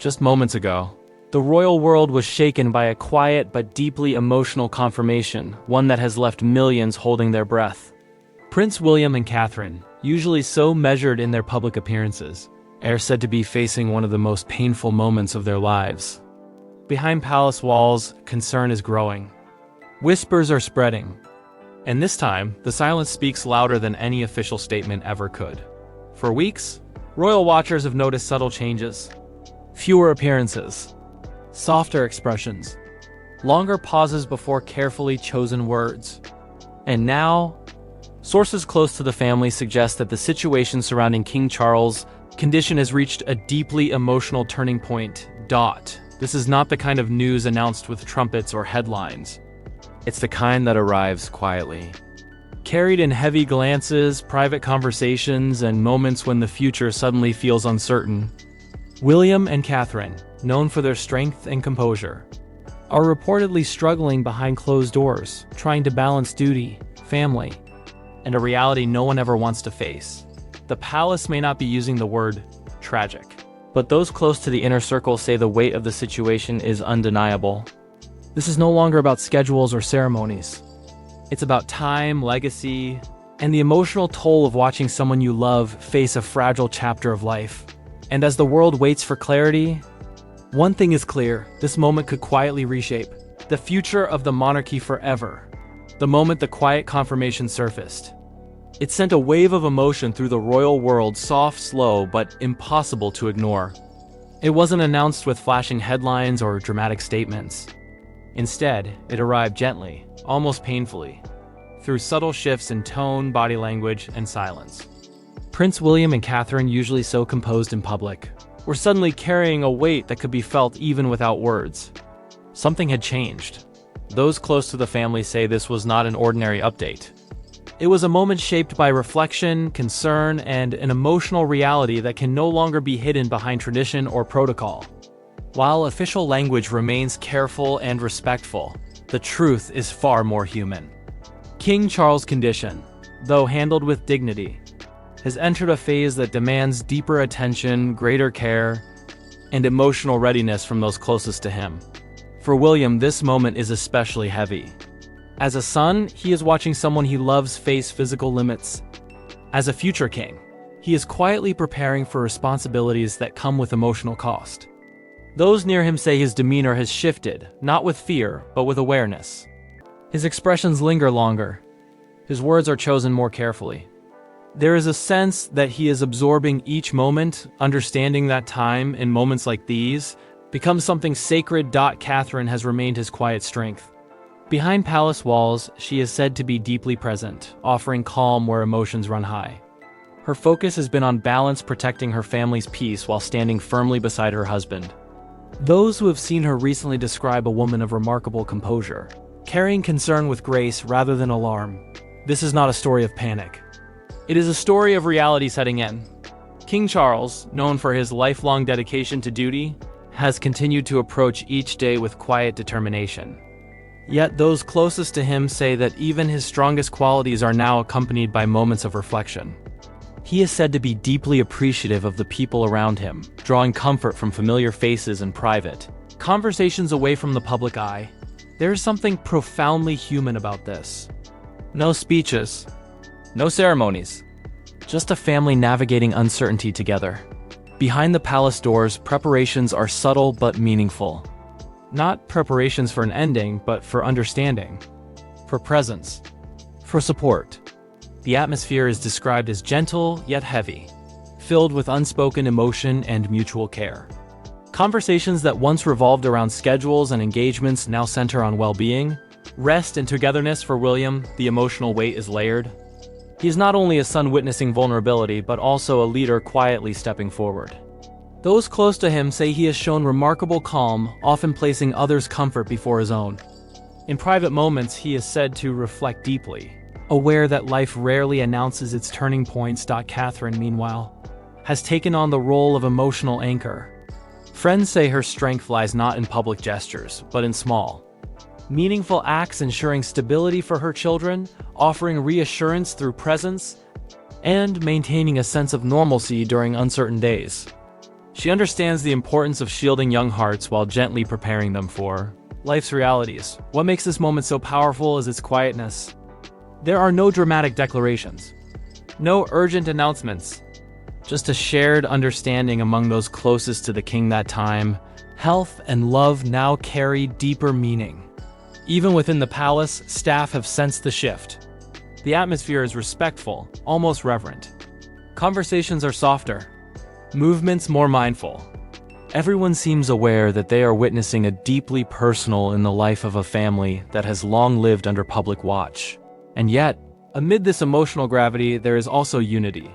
Just moments ago, the royal world was shaken by a quiet but deeply emotional confirmation, one that has left millions holding their breath. Prince William and Catherine, usually so measured in their public appearances, are said to be facing one of the most painful moments of their lives. Behind palace walls, concern is growing. Whispers are spreading. And this time, the silence speaks louder than any official statement ever could. For weeks, royal watchers have noticed subtle changes. Fewer appearances, softer expressions, longer pauses before carefully chosen words. And now, sources close to the family suggest that the situation surrounding King Charles' condition has reached a deeply emotional turning point. This is not the kind of news announced with trumpets or headlines. It's the kind that arrives quietly, carried in heavy glances, private conversations, and moments when the future suddenly feels uncertain. William and Catherine, known for their strength and composure, are reportedly struggling behind closed doors, trying to balance duty, family, and a reality no one ever wants to face. The palace may not be using the word tragic, but those close to the inner circle say the weight of the situation is undeniable. This is no longer about schedules or ceremonies. It's about time, legacy, and the emotional toll of watching someone you love face a fragile chapter of life. And as the world waits for clarity, one thing is clear: this moment could quietly reshape the future of the monarchy forever. The moment the quiet confirmation surfaced, it sent a wave of emotion through the royal world, soft, slow, but impossible to ignore. It wasn't announced with flashing headlines or dramatic statements. Instead, it arrived gently, almost painfully, through subtle shifts in tone, body language, and silence. Prince William and Catherine, usually so composed in public, were suddenly carrying a weight that could be felt even without words. Something had changed. Those close to the family say this was not an ordinary update. It was a moment shaped by reflection, concern, and an emotional reality that can no longer be hidden behind tradition or protocol. While official language remains careful and respectful, the truth is far more human. King Charles' condition, though handled with dignity, has entered a phase that demands deeper attention, greater care, and emotional readiness from those closest to him. For William, this moment is especially heavy. As a son, he is watching someone he loves face physical limits. As a future king, he is quietly preparing for responsibilities that come with emotional cost. Those near him say his demeanor has shifted, not with fear, but with awareness. His expressions linger longer. His words are chosen more carefully. There is a sense that he is absorbing each moment, understanding that time, in moments like these, becomes something sacred. Catherine has remained his quiet strength. Behind palace walls, she is said to be deeply present, offering calm where emotions run high. Her focus has been on balance, protecting her family's peace while standing firmly beside her husband. Those who have seen her recently describe a woman of remarkable composure, carrying concern with grace rather than alarm. This is not a story of panic. It is a story of reality setting in. King Charles, known for his lifelong dedication to duty, has continued to approach each day with quiet determination. Yet those closest to him say that even his strongest qualities are now accompanied by moments of reflection. He is said to be deeply appreciative of the people around him, drawing comfort from familiar faces in private conversations away from the public eye. There is something profoundly human about this. No speeches, no ceremonies, just a family navigating uncertainty together. Behind the palace doors, preparations are subtle but meaningful. Not preparations for an ending, but for understanding, for presence, for support. The atmosphere is described as gentle yet heavy, filled with unspoken emotion and mutual care. Conversations that once revolved around schedules and engagements now center on well-being, rest, and togetherness. For William, the emotional weight is layered. He is not only a son witnessing vulnerability, but also a leader quietly stepping forward. Those close to him say he has shown remarkable calm, often placing others' comfort before his own. In private moments, he is said to reflect deeply, aware that life rarely announces its turning points. Catherine, meanwhile, has taken on the role of emotional anchor. Friends say her strength lies not in public gestures, but in small, meaningful acts, ensuring stability for her children, offering reassurance through presence, and maintaining a sense of normalcy during uncertain days. She understands the importance of shielding young hearts while gently preparing them for life's realities. What makes this moment so powerful is its quietness. There are no dramatic declarations, no urgent announcements, just a shared understanding among those closest to the king that time. Health and love now carry deeper meaning. Even within the palace, staff have sensed the shift. The atmosphere is respectful, almost reverent. Conversations are softer, movements more mindful. Everyone seems aware that they are witnessing a deeply personal in the life of a family that has long lived under public watch. And yet, amid this emotional gravity, there is also unity.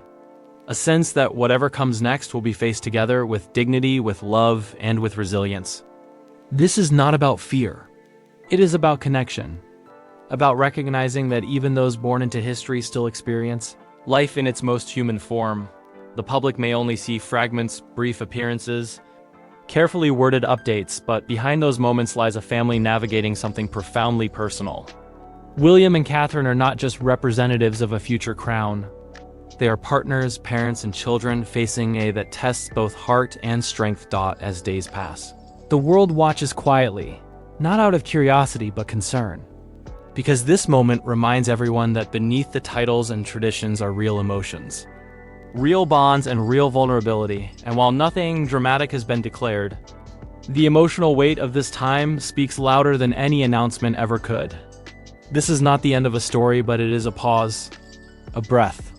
A sense that whatever comes next will be faced together with dignity, with love, and with resilience. This is not about fear. It is about connection. About recognizing that even those born into history still experience life in its most human form. The public may only see fragments, brief appearances, carefully worded updates, but behind those moments lies a family navigating something profoundly personal. William and Catherine are not just representatives of a future crown. They are partners, parents, and children facing a that tests both heart and strength. As days pass, the world watches quietly, not out of curiosity but concern. Because this moment reminds everyone that beneath the titles and traditions are real emotions, real bonds, and real vulnerability. And while nothing dramatic has been declared, the emotional weight of this time speaks louder than any announcement ever could. This is not the end of a story, but it is a pause, a breath,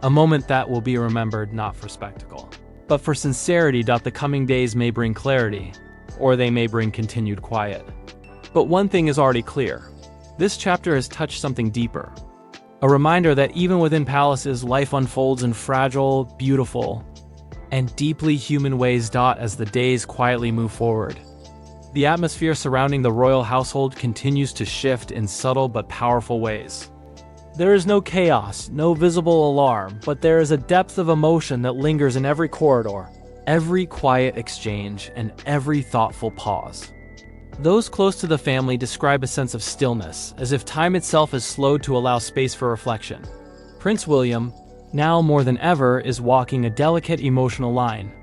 a moment that will be remembered not for spectacle, but for sincerity. The coming days may bring clarity, or they may bring continued quiet. But one thing is already clear. This chapter has touched something deeper. A reminder that even within palaces, life unfolds in fragile, beautiful, and deeply human ways. As the days quietly move forward, the atmosphere surrounding the royal household continues to shift in subtle but powerful ways. There is no chaos, no visible alarm, but there is a depth of emotion that lingers in every corridor, every quiet exchange, and every thoughtful pause. Those close to the family describe a sense of stillness, as if time itself has slowed to allow space for reflection. Prince William, now more than ever, is walking a delicate emotional line.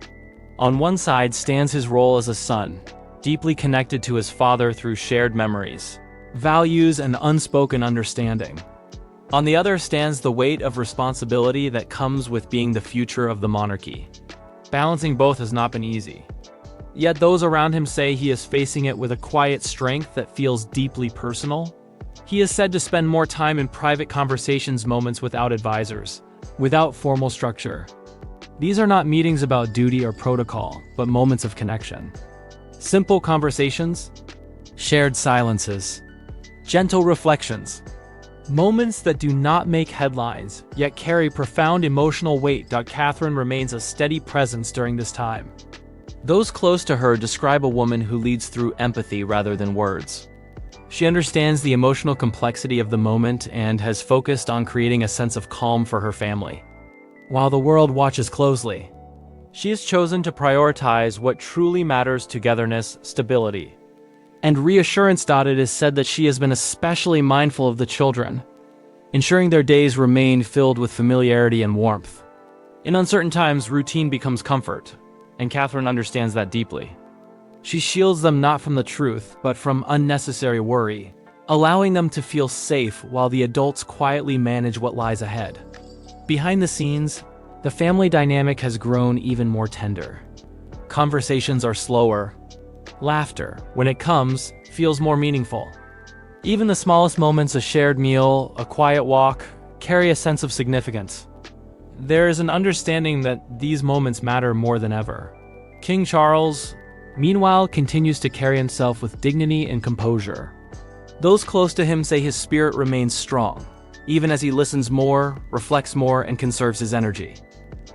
On one side stands his role as a son, deeply connected to his father through shared memories, values, and unspoken understanding. On the other stands the weight of responsibility that comes with being the future of the monarchy. Balancing both has not been easy. Yet those around him say he is facing it with a quiet strength that feels deeply personal. He is said to spend more time in private conversations, moments without advisors, without formal structure. These are not meetings about duty or protocol, but moments of connection. Simple conversations, shared silences, gentle reflections. Moments that do not make headlines, yet carry profound emotional weight. Catherine remains a steady presence during this time. Those close to her describe a woman who leads through empathy rather than words. She understands the emotional complexity of the moment and has focused on creating a sense of calm for her family. While the world watches closely, she has chosen to prioritize what truly matters: togetherness, stability, and reassurance. It is said that she has been especially mindful of the children, ensuring their days remain filled with familiarity and warmth. In uncertain times, routine becomes comfort, and Catherine understands that deeply. She shields them not from the truth, but from unnecessary worry, allowing them to feel safe while the adults quietly manage what lies ahead. Behind the scenes, the family dynamic has grown even more tender. Conversations are slower. Laughter, when it comes, feels more meaningful. Even the smallest moments, a shared meal, a quiet walk, carry a sense of significance. There is an understanding that these moments matter more than ever. King Charles, meanwhile, continues to carry himself with dignity and composure. Those close to him say his spirit remains strong, even as he listens more, reflects more, and conserves his energy.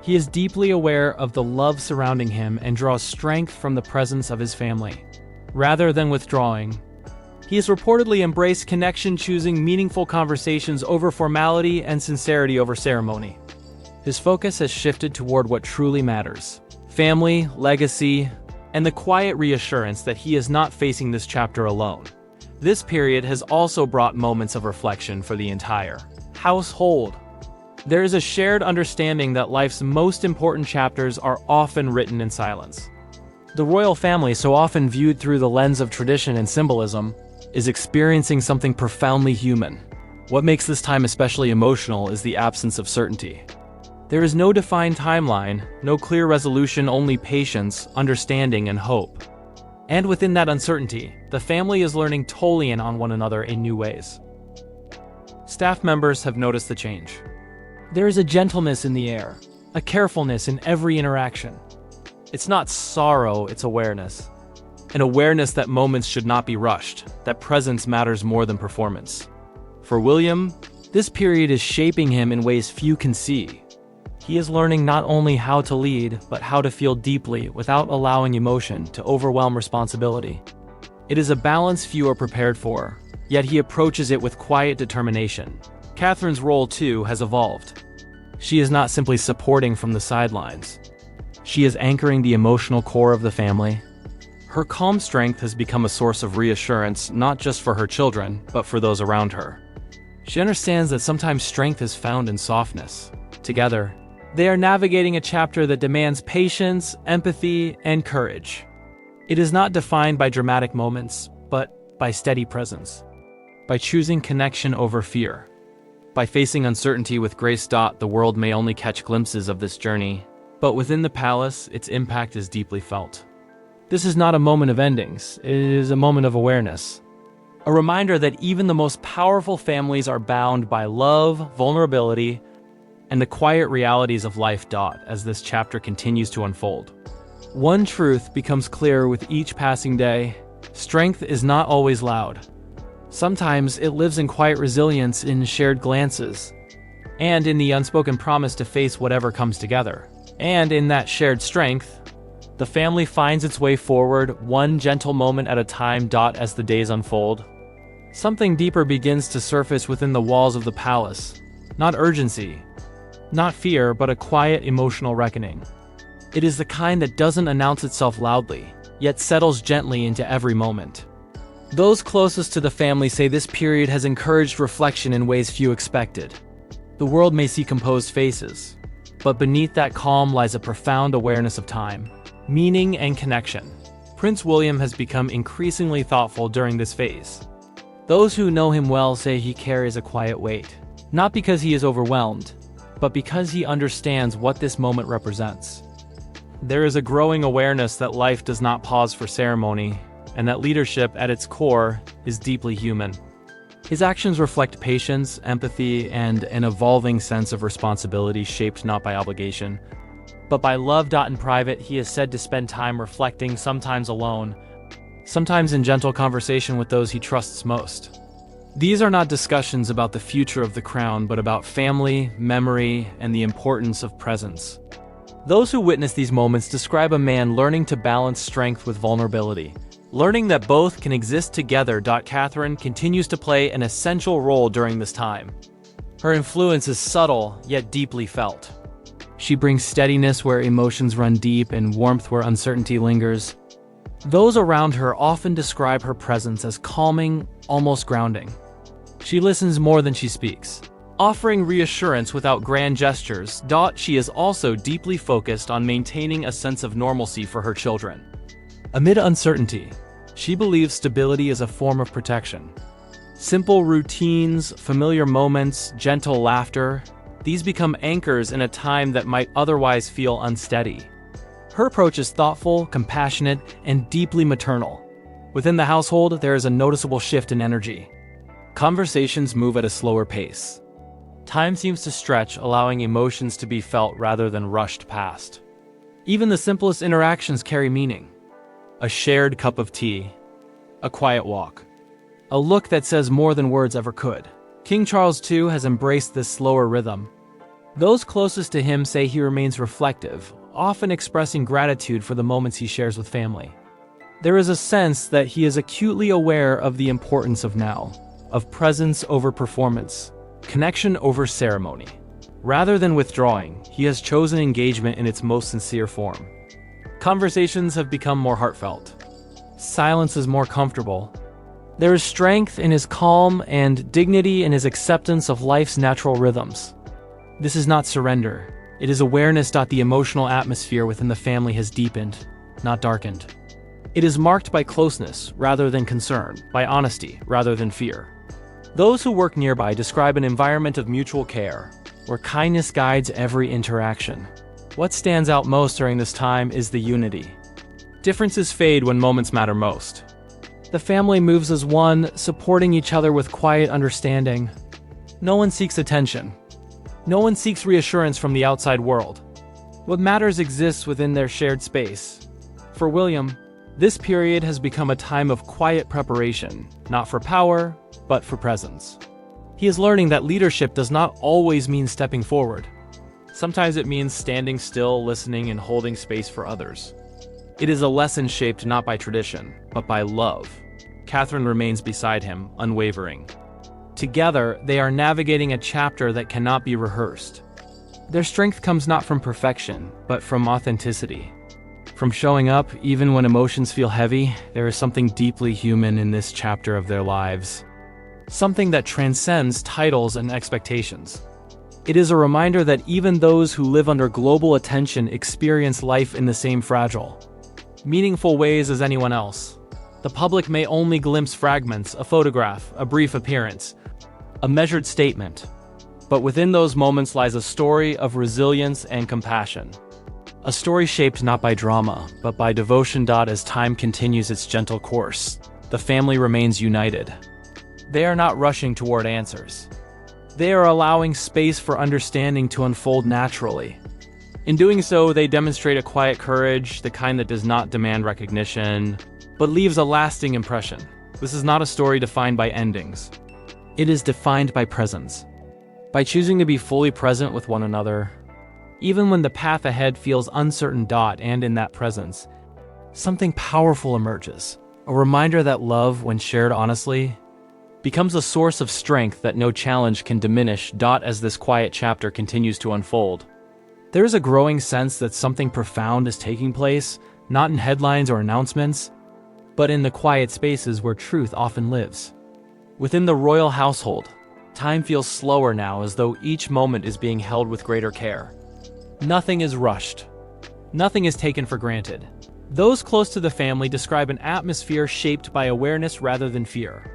He is deeply aware of the love surrounding him and draws strength from the presence of his family. Rather than withdrawing, he has reportedly embraced connection, choosing meaningful conversations over formality and sincerity over ceremony. His focus has shifted toward what truly matters: family, legacy, and the quiet reassurance that he is not facing this chapter alone. This period has also brought moments of reflection for the entire household. There is a shared understanding that life's most important chapters are often written in silence. The royal family, so often viewed through the lens of tradition and symbolism, is experiencing something profoundly human. What makes this time especially emotional is the absence of certainty. There is no defined timeline, no clear resolution, only patience, understanding, and hope. And within that uncertainty, the family is learning to lean on one another in new ways. Staff members have noticed the change. There is a gentleness in the air, a carefulness in every interaction. It's not sorrow, it's awareness. An awareness that moments should not be rushed, that presence matters more than performance. For William, this period is shaping him in ways few can see. He is learning not only how to lead, but how to feel deeply without allowing emotion to overwhelm responsibility. It is a balance few are prepared for, yet he approaches it with quiet determination. Catherine's role, too, has evolved. She is not simply supporting from the sidelines. She is anchoring the emotional core of the family. Her calm strength has become a source of reassurance, not just for her children, but for those around her. She understands that sometimes strength is found in softness. Together, they are navigating a chapter that demands patience, empathy, and courage. It is not defined by dramatic moments, but by steady presence. By choosing connection over fear. By facing uncertainty with grace. The world may only catch glimpses of this journey, but within the palace, its impact is deeply felt. This is not a moment of endings, it is a moment of awareness. A reminder that even the most powerful families are bound by love, vulnerability, and the quiet realities of life. As this chapter continues to unfold, one truth becomes clear with each passing day: strength is not always loud. Sometimes it lives in quiet resilience, in shared glances, and in the unspoken promise to face whatever comes together. And in that shared strength, the family finds its way forward, one gentle moment at a time. As the days unfold, something deeper begins to surface within the walls of the palace. Not urgency, not fear, but a quiet emotional reckoning. It is the kind that doesn't announce itself loudly, yet settles gently into every moment. Those closest to the family say this period has encouraged reflection in ways few expected. The world may see composed faces, but beneath that calm lies a profound awareness of time, meaning, and connection. Prince William has become increasingly thoughtful during this phase. Those who know him well say he carries a quiet weight, not because he is overwhelmed, but because he understands what this moment represents. There is a growing awareness that life does not pause for ceremony, and that leadership at its core is deeply human. His actions reflect patience, empathy, and an evolving sense of responsibility shaped not by obligation, but by love. In private, he is said to spend time reflecting, sometimes alone, sometimes in gentle conversation with those he trusts most. These are not discussions about the future of the crown, but about family, memory, and the importance of presence. Those who witness these moments describe a man learning to balance strength with vulnerability, learning that both can exist together. Catherine continues to play an essential role during this time. Her influence is subtle, yet deeply felt. She brings steadiness where emotions run deep and warmth where uncertainty lingers. Those around her often describe her presence as calming, almost grounding. She listens more than she speaks, offering reassurance without grand gestures. She is also deeply focused on maintaining a sense of normalcy for her children. Amid uncertainty, she believes stability is a form of protection. Simple routines, familiar moments, gentle laughter, these become anchors in a time that might otherwise feel unsteady. Her approach is thoughtful, compassionate, and deeply maternal. Within the household, there is a noticeable shift in energy. Conversations move at a slower pace. Time seems to stretch, allowing emotions to be felt rather than rushed past. Even the simplest interactions carry meaning. A shared cup of tea, a quiet walk, a look that says more than words ever could. King Charles II has embraced this slower rhythm. Those closest to him say he remains reflective, often expressing gratitude for the moments he shares with family. There is a sense that he is acutely aware of the importance of now, of presence over performance, connection over ceremony. Rather than withdrawing, he has chosen engagement in its most sincere form. Conversations have become more heartfelt. Silence is more comfortable. There is strength in his calm and dignity in his acceptance of life's natural rhythms. This is not surrender. It is awareness. The emotional atmosphere within the family has deepened, not darkened. It is marked by closeness rather than concern, by honesty rather than fear. Those who work nearby describe an environment of mutual care, where kindness guides every interaction. What stands out most during this time is the unity. Differences fade when moments matter most. The family moves as one, supporting each other with quiet understanding. No one seeks attention. No one seeks reassurance from the outside world. What matters exists within their shared space. For William, this period has become a time of quiet preparation, not for power, but for presence. He is learning that leadership does not always mean stepping forward. Sometimes it means standing still, listening, and holding space for others. It is a lesson shaped not by tradition, but by love. Catherine remains beside him, unwavering. Together, they are navigating a chapter that cannot be rehearsed. Their strength comes not from perfection, but from authenticity. From showing up, even when emotions feel heavy, there is something deeply human in this chapter of their lives. Something that transcends titles and expectations. It is a reminder that even those who live under global attention experience life in the same fragile, meaningful ways as anyone else. The public may only glimpse fragments, a photograph, a brief appearance, a measured statement. But within those moments lies a story of resilience and compassion. A story shaped not by drama, but by devotion. As time continues its gentle course, the family remains united. They are not rushing toward answers. They are allowing space for understanding to unfold naturally. In doing so, they demonstrate a quiet courage, the kind that does not demand recognition, but leaves a lasting impression. This is not a story defined by endings. It is defined by presence. By choosing to be fully present with one another, even when the path ahead feels uncertain. And in that presence, something powerful emerges. A reminder that love, when shared honestly, becomes a source of strength that no challenge can diminish. As this quiet chapter continues to unfold, there is a growing sense that something profound is taking place, not in headlines or announcements, but in the quiet spaces where truth often lives. Within the royal household, time feels slower now, as though each moment is being held with greater care. Nothing is rushed. Nothing is taken for granted. Those close to the family describe an atmosphere shaped by awareness rather than fear.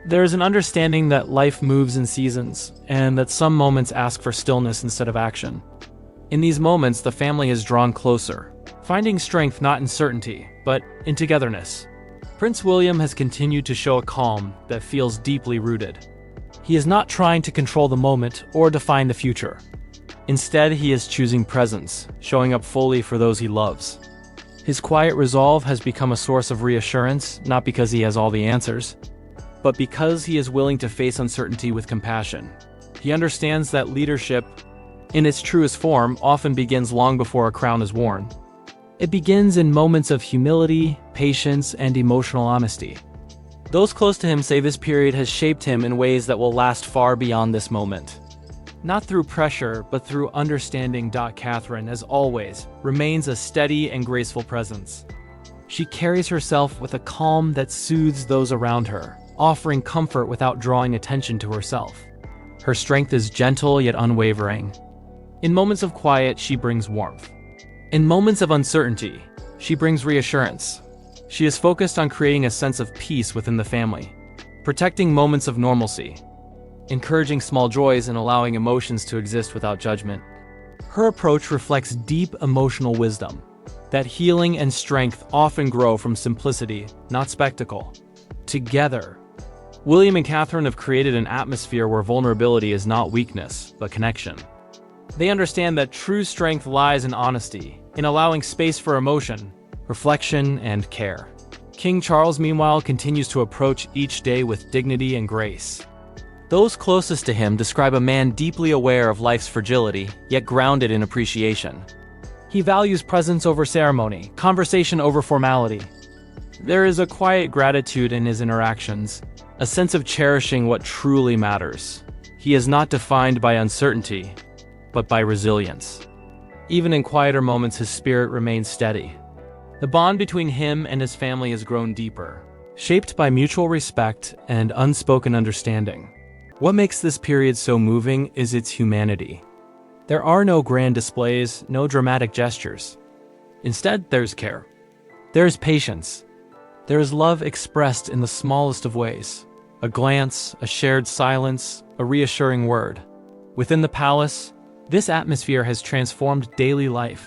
There is an understanding that life moves in seasons, and that some moments ask for stillness instead of action. In these moments, the family is drawn closer, finding strength not in certainty, but in togetherness. Prince William has continued to show a calm that feels deeply rooted. He is not trying to control the moment or define the future. Instead, he is choosing presence, showing up fully for those he loves. His quiet resolve has become a source of reassurance, not because he has all the answers, but because he is willing to face uncertainty with compassion. He understands that leadership, in its truest form, often begins long before a crown is worn. It begins in moments of humility, patience, and emotional honesty. Those close to him say this period has shaped him in ways that will last far beyond this moment. Not through pressure, but through understanding. Catherine, as always, remains a steady and graceful presence. She carries herself with a calm that soothes those around her, offering comfort without drawing attention to herself. Her strength is gentle yet unwavering. In moments of quiet, she brings warmth. In moments of uncertainty, she brings reassurance. She is focused on creating a sense of peace within the family, protecting moments of normalcy, encouraging small joys, and allowing emotions to exist without judgment. Her approach reflects deep emotional wisdom, that healing and strength often grow from simplicity, not spectacle. Together, William and Catherine have created an atmosphere where vulnerability is not weakness, but connection. They understand that true strength lies in honesty, in allowing space for emotion, reflection, and care. King Charles, meanwhile, continues to approach each day with dignity and grace. Those closest to him describe a man deeply aware of life's fragility, yet grounded in appreciation. He values presence over ceremony, conversation over formality. There is a quiet gratitude in his interactions, a sense of cherishing what truly matters. He is not defined by uncertainty, but by resilience. Even in quieter moments, his spirit remains steady. The bond between him and his family has grown deeper, shaped by mutual respect and unspoken understanding. What makes this period so moving is its humanity. There are no grand displays, no dramatic gestures. Instead, there's care. There's patience. There is love expressed in the smallest of ways. A glance, a shared silence, a reassuring word. Within the palace, this atmosphere has transformed daily life.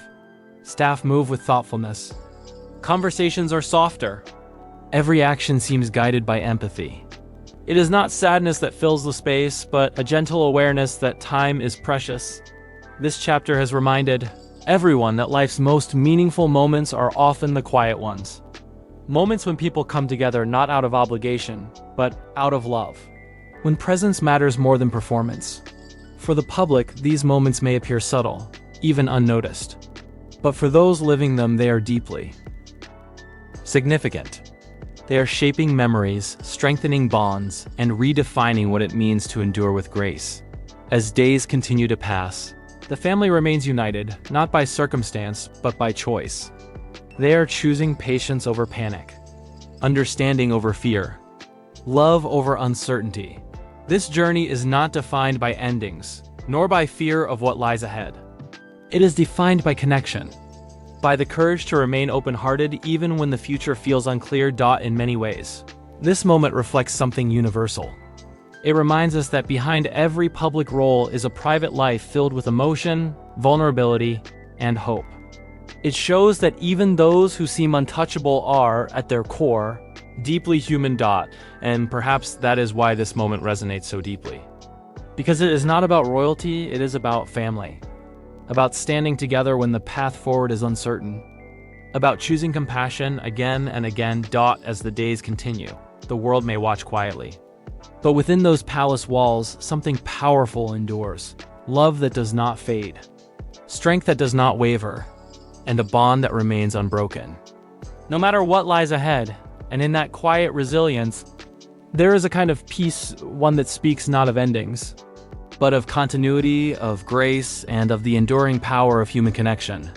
Staff move with thoughtfulness. Conversations are softer. Every action seems guided by empathy. It is not sadness that fills the space, but a gentle awareness that time is precious. This chapter has reminded everyone that life's most meaningful moments are often the quiet ones. Moments when people come together not out of obligation, but out of love. When presence matters more than performance. For the public, these moments may appear subtle, even unnoticed. But for those living them, they are deeply significant. They are shaping memories, strengthening bonds, and redefining what it means to endure with grace. As days continue to pass, the family remains united, not by circumstance, but by choice. They are choosing patience over panic, understanding over fear, love over uncertainty. This journey is not defined by endings, nor by fear of what lies ahead. It is defined by connection, by the courage to remain open-hearted even when the future feels unclear. In many ways, this moment reflects something universal. It reminds us that behind every public role is a private life filled with emotion, vulnerability, and hope. It shows that even those who seem untouchable are, at their core, deeply human. And perhaps that is why this moment resonates so deeply. Because it is not about royalty, it is about family. About standing together when the path forward is uncertain. About choosing compassion again and again. As the days continue, the world may watch quietly. But within those palace walls, something powerful endures. Love that does not fade. Strength that does not waver. And a bond that remains unbroken. No matter what lies ahead, and in that quiet resilience, there is a kind of peace, one that speaks not of endings, but of continuity, of grace, and of the enduring power of human connection.